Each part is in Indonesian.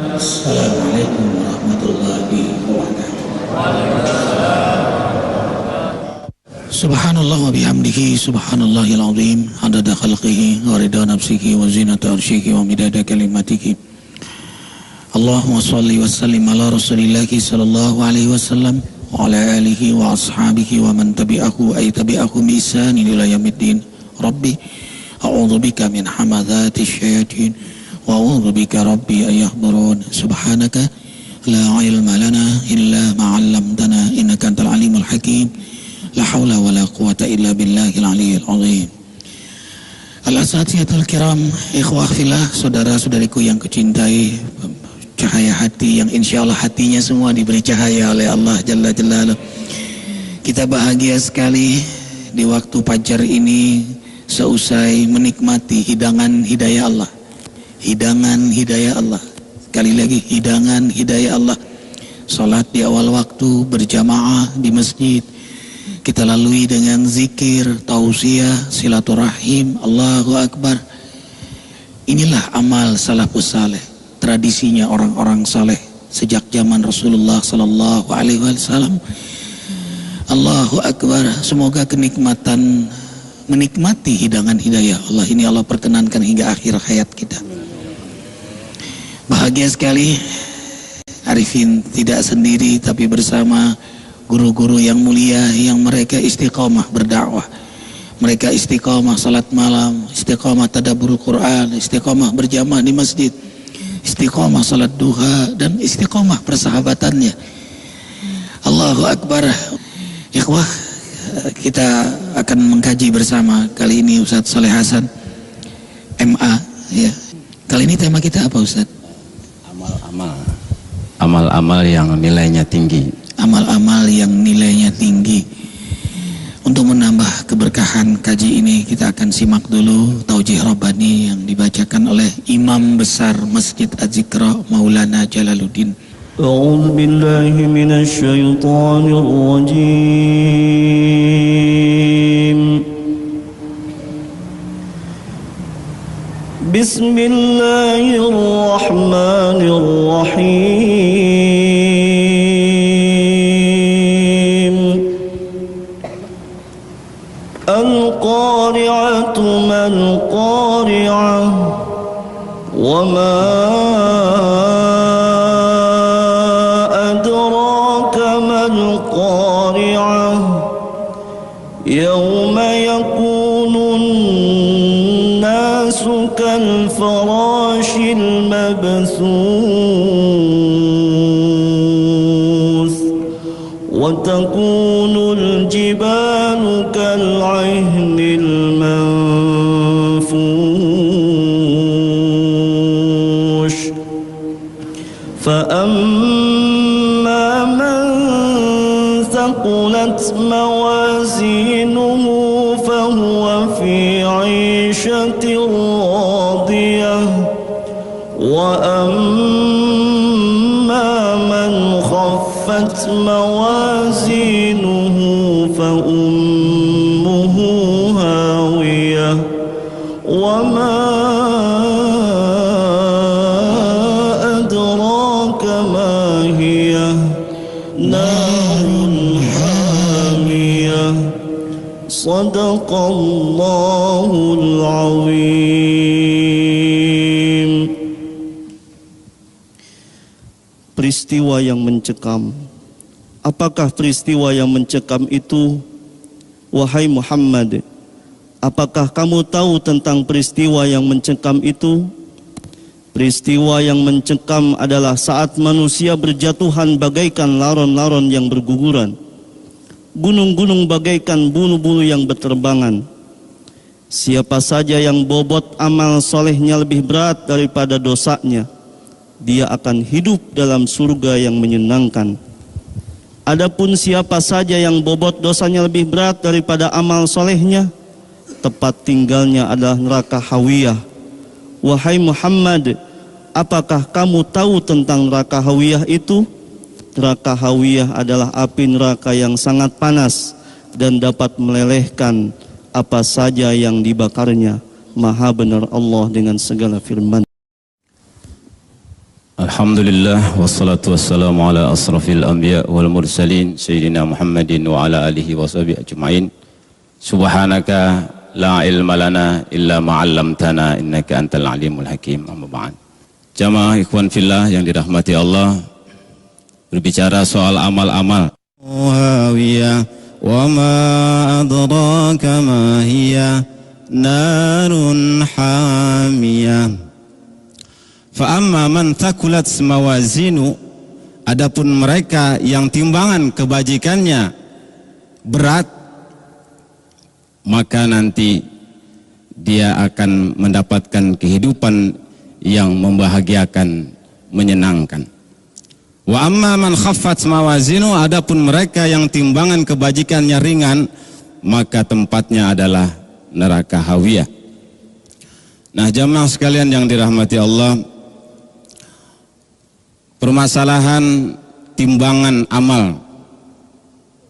Assalamualaikum warahmatullahi wabarakatuh. Subhanallah wa bihamdihi subhanallahil azim adada khalqihi wa rida nafsihi wa zinata arsyihi wa midada kalimatihi. Allahumma salli wa sallim ala rasulillahi sallallahu alaihi wasallam wa ala alihi wa ashabihi wa man tabi'ahu ay tabi'ahu bi ihsanin ila yaumiddin. Rabbi a'udzu bika min hamadzati syayatin wa a'udzu bika rabbi ay yahdurun. Subhanaka la ilma lana illa ma 'allamtana innaka antal alimul hakim. La haula wa la quwata illa billahil aliyyil azim. Al-asatiyatul kiram, ikhwah fillah, saudara-saudariku yang kucintai, cahaya hati yang insya Allah hatinya semua diberi cahaya oleh Allah Jalla Jalaluh. Kita bahagia sekali di waktu fajar ini seusai menikmati hidangan hidayah Allah. Hidangan hidayah Allah. Sekali lagi hidangan hidayah Allah. Salat di awal waktu berjamaah di masjid. Kita lalui dengan zikir, tausiah, silaturahim, Allahu Akbar. Inilah amal salafus saleh, tradisinya orang-orang saleh sejak zaman Rasulullah sallallahu alaihi wasallam. Allahu Akbar. Semoga menikmati hidangan hidayah Allah ini Allah perkenankan hingga akhir hayat kita. Bahagia sekali Arifin tidak sendiri tapi bersama guru-guru yang mulia yang mereka istiqomah berdakwah, mereka istiqomah salat malam, istiqomah tadabbur Quran, istiqomah berjamaah di masjid, istiqomah salat duha, dan istiqomah persahabatannya. Allahu Akbar. Ikhwah, kita akan mengkaji bersama kali ini Ustadz Saleh Hasan MA ya. Kali ini tema kita apa Ustadz? Amal-amal yang nilainya tinggi. Amal-amal yang nilainya tinggi. Untuk menambah keberkahan kaji ini kita akan simak dulu taujih Rabbani yang dibacakan oleh Imam Besar Masjid Az-Zikra Maulana Jalaluddin. A'udzu billahi minasy syaithanir rajim. Bismillahirrahmanirrahim. Al-qari'atu mal-qari'ah wa ma adraka mal-qari'ah yawma yakunun nasu kal-farashil mabthus wa takunul jibalu kal-'ihnil manfush fa amma man thaqulat mawazinuhu fa huwa fi 'ishatin radiyah wa amma man khaffat mawazinuhu fa ummuhu hawiyah wa ma adraka ma hiya narun hamiyah. Sadaqallahul azim. Peristiwa yang mencekam. Apakah peristiwa yang mencekam itu? Wahai Muhammad, apakah kamu tahu tentang peristiwa yang mencekam itu? Peristiwa yang mencekam adalah saat manusia berjatuhan bagaikan laron-laron yang berguguran, gunung-gunung bagaikan bulu-bulu yang berterbangan. Siapa saja yang bobot amal solehnya lebih berat daripada dosanya, dia akan hidup dalam surga yang menyenangkan. Adapun siapa saja yang bobot dosanya lebih berat daripada amal solehnya, tempat tinggalnya adalah neraka hawiyah. Wahai Muhammad, apakah kamu tahu tentang neraka hawiyah itu? Neraka hawiyah adalah api neraka yang sangat panas dan dapat melelehkan apa saja yang dibakarnya. Maha benar Allah dengan segala firman. Alhamdulillah wassalatu wassalamu ala asrafil anbiya wal mursalin sayyidina Muhammadin wa ala alihi wa sahbihi ajma'in. Subhanaka la ilma lana illa ma 'allamtana innaka antal alimul hakim. Amma ba'd. Jamaah ikhwan fillah yang dirahmati Allah, berbicara soal amal-amal. Wahiyah wa ma adraka ma hiya narun hamiyah. Fa'amma man thakulat mawazinu, adapun mereka yang timbangan kebajikannya berat, maka nanti dia akan mendapatkan kehidupan yang membahagiakan, menyenangkan. Wa amma man khaffat mawazinu, adapun mereka yang timbangan kebajikannya ringan, maka tempatnya adalah neraka hawiyah. Nah, jamaah sekalian yang dirahmati Allah, permasalahan timbangan amal,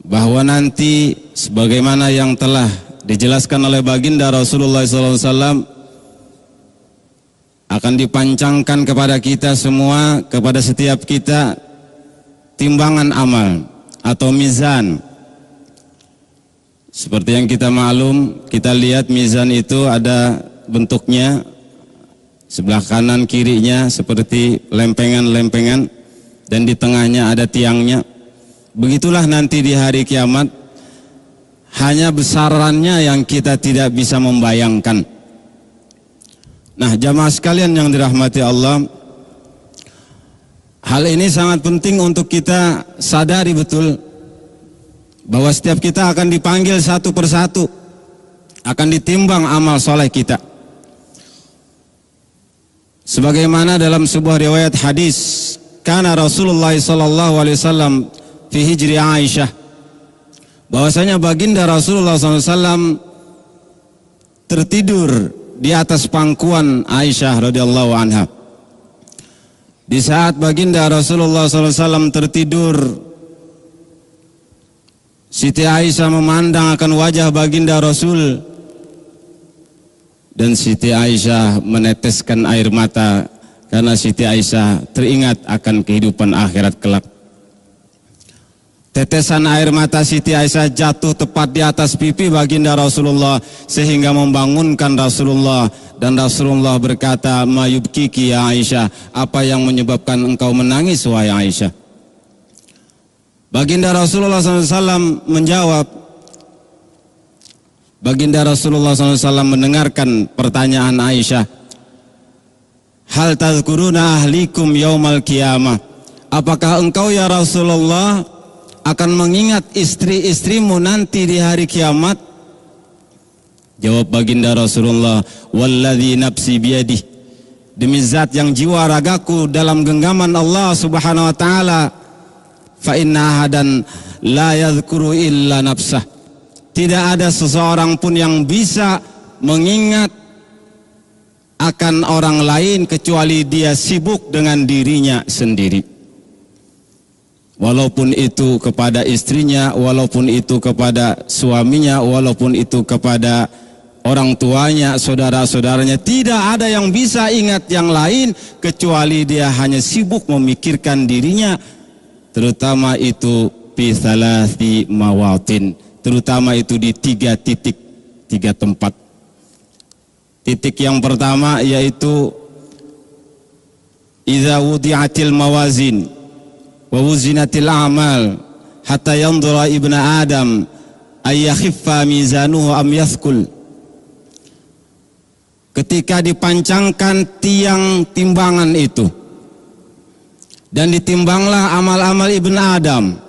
bahwa nanti sebagaimana yang telah dijelaskan oleh baginda Rasulullah SAW, akan dipancangkan kepada kita semua, kepada setiap kita, timbangan amal atau mizan. Seperti yang kita maklum, kita lihat mizan itu ada bentuknya, sebelah kanan kirinya seperti lempengan-lempengan, dan di tengahnya ada tiangnya. Begitulah nanti di hari kiamat, hanya besarannya yang kita tidak bisa membayangkan. Nah, jamaah sekalian yang dirahmati Allah, hal ini sangat penting untuk kita sadari betul, bahwa setiap kita akan dipanggil satu persatu, akan ditimbang amal soleh kita. Sebagaimana dalam sebuah riwayat hadis, kana Rasulullah sallallahu alaihi wasallam fi hijri Aisyah, bahwasanya baginda Rasulullah SAW tertidur di atas pangkuan Aisyah radhiyallahu anha. Di saat baginda Rasulullah SAW tertidur, Siti Aisyah memandang akan wajah baginda Rasul, dan Siti Aisyah meneteskan air mata karena Siti Aisyah teringat akan kehidupan akhirat kelak. Tetesan air mata Siti Aisyah jatuh tepat di atas pipi baginda Rasulullah sehingga membangunkan Rasulullah, dan Rasulullah berkata, "Ma yubkiki ya Aisyah, apa yang menyebabkan engkau menangis wahai Aisyah?" Baginda Rasulullah SAW menjawab, baginda Rasulullah SAW mendengarkan pertanyaan Aisyah, "Hal tazkuruna ahlikum yaumal qiyamah?" Apakah engkau ya Rasulullah akan mengingat istri-istrimu nanti di hari kiamat? Jawab baginda Rasulullah, "Walladzi nafsi biyadih, demi zat yang jiwa ragaku dalam genggaman Allah Subhanahu wa taala, fa inna ahadan la yadhkuru illa nafsah." Tidak ada seseorang pun yang bisa mengingat akan orang lain kecuali dia sibuk dengan dirinya sendiri. Walaupun itu kepada istrinya, walaupun itu kepada suaminya, walaupun itu kepada orang tuanya, saudara-saudaranya, tidak ada yang bisa ingat yang lain kecuali dia hanya sibuk memikirkan dirinya, terutama itu fi thalathi mawatin, terutama itu di 3 titik, 3 tempat. Titik yang pertama yaitu idza wudi'atil mawazin wa wuzinatil a'mal hatta yanzura ibnu adam ay yakhiffa mizanuhu am yathqul. Ketika dipancangkan tiang timbangan itu dan ditimbanglah amal-amal ibnu Adam,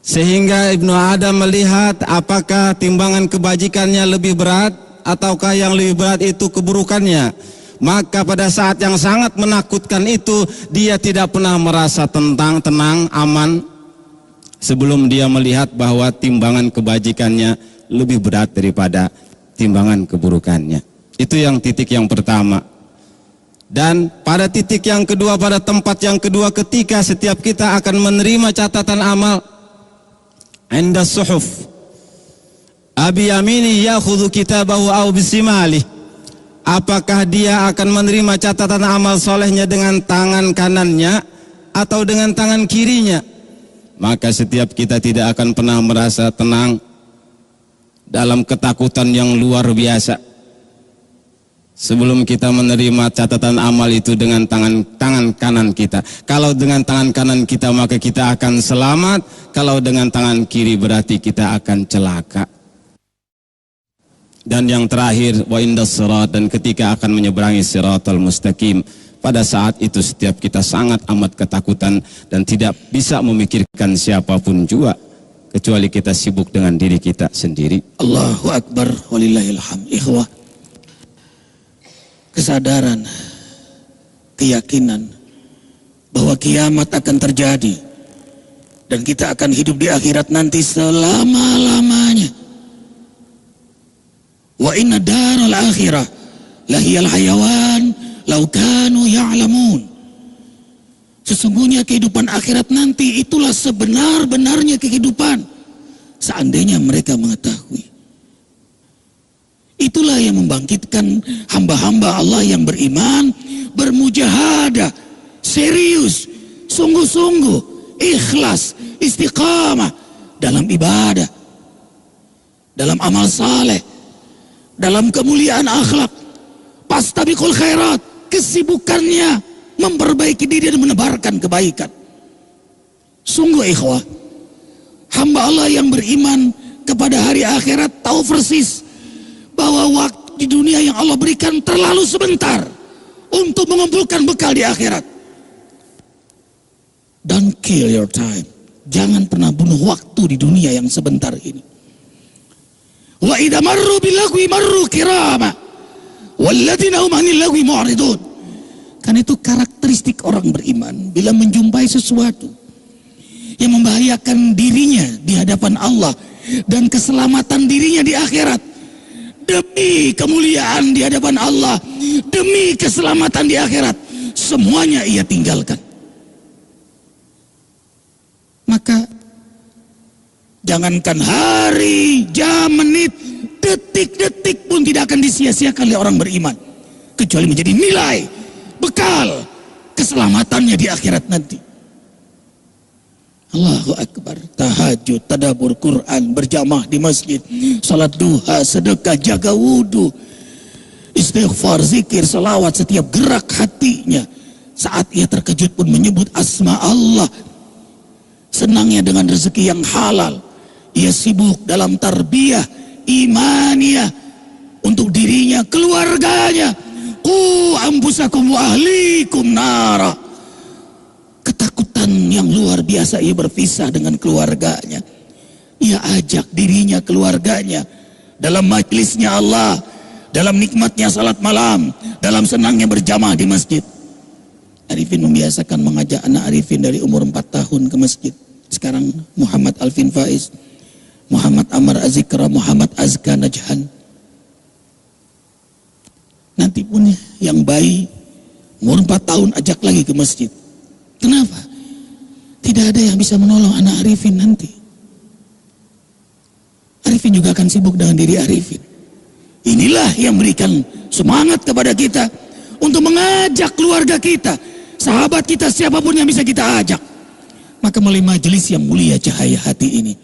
sehingga ibnu Adam melihat apakah timbangan kebajikannya lebih berat ataukah yang lebih berat itu keburukannya. Maka pada saat yang sangat menakutkan itu, dia tidak pernah merasa tenang, aman, sebelum dia melihat bahwa timbangan kebajikannya lebih berat daripada timbangan keburukannya. Itu yang titik yang pertama. Dan pada titik yang kedua, pada tempat yang kedua, ketika setiap kita akan menerima catatan amal, inda suhuf abi yamini yakhudhu kitabahu aw bisimali, apakah dia akan menerima catatan amal solehnya dengan tangan kanannya atau dengan tangan kirinya? Maka setiap kita tidak akan pernah merasa tenang dalam ketakutan yang luar biasa sebelum kita menerima catatan amal itu dengan tangan kanan kita. Kalau dengan tangan kanan kita maka kita akan selamat, kalau dengan tangan kiri berarti kita akan celaka. Dan yang terakhir, wa indas sirat, dan ketika akan menyeberangi siratal mustaqim, pada saat itu setiap kita sangat amat ketakutan dan tidak bisa memikirkan siapapun juga kecuali kita sibuk dengan diri kita sendiri. Allahu Akbar, walillahil hamd. Ikhwah, kesadaran, keyakinan bahwa kiamat akan terjadi dan kita akan hidup di akhirat nanti selama-lamanya. Wa inna daral akhirah lahiyal hayawan law kanu ya'lamun. Sesungguhnya kehidupan akhirat nanti itulah sebenar-benarnya kehidupan seandainya mereka mengetahui. Itulah yang membangkitkan hamba-hamba Allah yang beriman, bermujahadah, serius, sungguh-sungguh, ikhlas, istiqamah dalam ibadah, dalam amal saleh, dalam kemuliaan akhlak, fastabiqul khairat, kesibukannya memperbaiki diri dan menebarkan kebaikan. Sungguh ikhwah, hamba Allah yang beriman kepada hari akhirat tahu persis bahwa waktu di dunia yang Allah berikan terlalu sebentar untuk mengumpulkan bekal di akhirat. Don't kill your time. Jangan pernah bunuh waktu di dunia yang sebentar ini. Wa idza marru bil lagwi marru kirama walladzina hum 'anil lagwi mu'ridun. Karena itu karakteristik orang beriman bila menjumpai sesuatu yang membahayakan dirinya di hadapan Allah dan keselamatan dirinya di akhirat, demi kemuliaan di hadapan Allah, demi keselamatan di akhirat, semuanya ia tinggalkan. Maka jangankan hari, jam, menit, detik-detik pun tidak akan disia-siakan oleh orang beriman, kecuali menjadi nilai, bekal, keselamatannya di akhirat nanti. Allahu Akbar, tahajud, tadabbur Quran, berjamaah di masjid, salat duha, sedekah, jaga wudu, istighfar, zikir, salawat, setiap gerak hatinya. Saat ia terkejut pun menyebut asma Allah. Senangnya dengan rezeki yang halal. Ia sibuk dalam tarbiyah imaniyah untuk dirinya, keluarganya. Qu anfusakum wa ahlikum nara. Ketakutan yang luar biasa ia berpisah dengan keluarganya. Ia ajak dirinya, keluarganya dalam majlisnya Allah, dalam nikmatnya salat malam, dalam senangnya berjamaah di masjid. Arifin membiasakan mengajak anak Arifin dari umur 4 tahun ke masjid. Sekarang Muhammad Alvin Faiz, Muhammad Amar Azikra, Muhammad Azka Najhan. Nanti pun yang bayi umur 4 tahun ajak lagi ke masjid. Kenapa? Tidak ada yang bisa menolong anak Arifin nanti. Arifin juga akan sibuk dengan diri Arifin. Inilah yang berikan semangat kepada kita untuk mengajak keluarga kita, sahabat kita, siapapun yang bisa kita ajak. Maka melalui majelis yang mulia Cahaya Hati ini,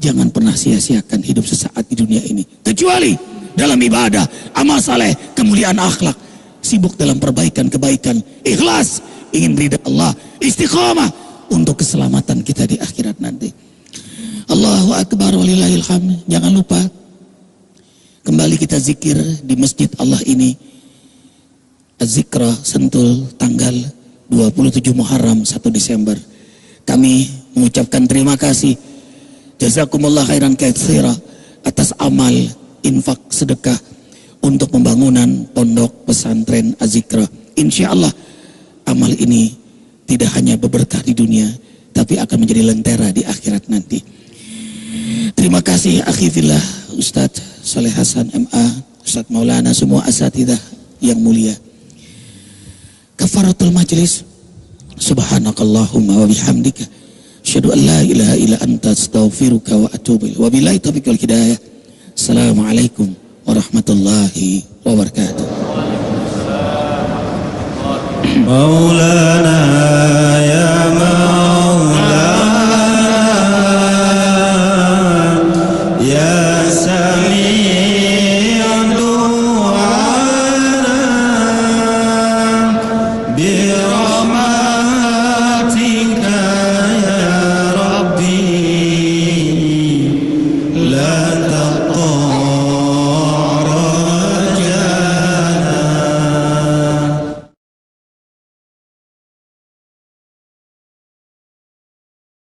jangan pernah sia-siakan hidup sesaat di dunia ini, kecuali dalam ibadah, amal saleh, kemuliaan akhlak, sibuk dalam perbaikan-kebaikan, ikhlas, ingin ridha Allah, istiqamah untuk keselamatan kita di akhirat nanti. Allahu Akbar walillahil hamd. Jangan lupa kembali kita zikir di masjid Allah ini. Az-Zikra Sentul tanggal 27 Muharram 1 Desember. Kami mengucapkan terima kasih, jazakumullah khairan katsira, atas amal infak sedekah untuk pembangunan pondok pesantren Az-Zikra. Insyaallah amal ini tidak hanya berberkah di dunia, tapi akan menjadi lentera di akhirat nanti. Terima kasih akhi fillah Ustadz Saleh Hasan MA, Ustadz Maulana, semua asatidzah yang mulia. Kafaratul majlis. Subhanakallahumma wa bihamdika asyhadu an la ilaha illa anta astaghfiruka wa atubu ilaik. Wabillahi taufiq wal hidayah. Assalamualaikum warahmatullahi wabarakatuh. مولانا